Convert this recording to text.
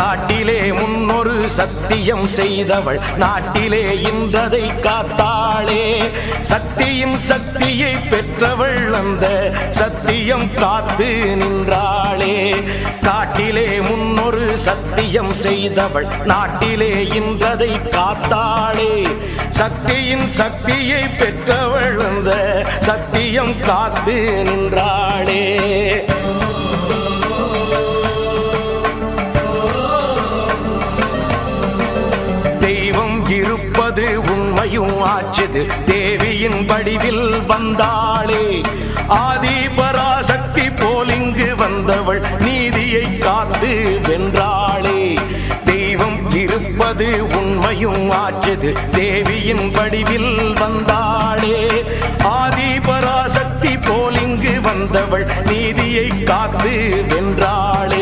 காட்டிலே முன்னொரு சத்தியம் செய்தவள் நாட்டிலே இன்றதை காத்தாளே. சக்தியின் சக்தியை பெற்றவள் அந்த சத்தியம் காத்து நின்றாளே. காட்டிலே முன்னொரு சத்தியம் செய்தவள் நாட்டிலே இன்றதை காத்தாளே. சக்தியின் சக்தியை பெற்றவள் அந்த சத்தியம் காத்து நின்றாளே. தெய்வம் இருப்பது உண்மையும் ஆச்சுது தேவியின் வடிவில் வந்தாளே. ஆதி பராசக்தி போலிங்கு வந்தவள் நீதியை காத்து வென்றாளே. தெய்வம் இருப்பது உண்மையும் ஆச்சுது தேவியின் வடிவில் வந்தாளே. ஆதி பராசக்தி போலிங்கு வந்தவள் நீதியை காத்து வென்றாள்.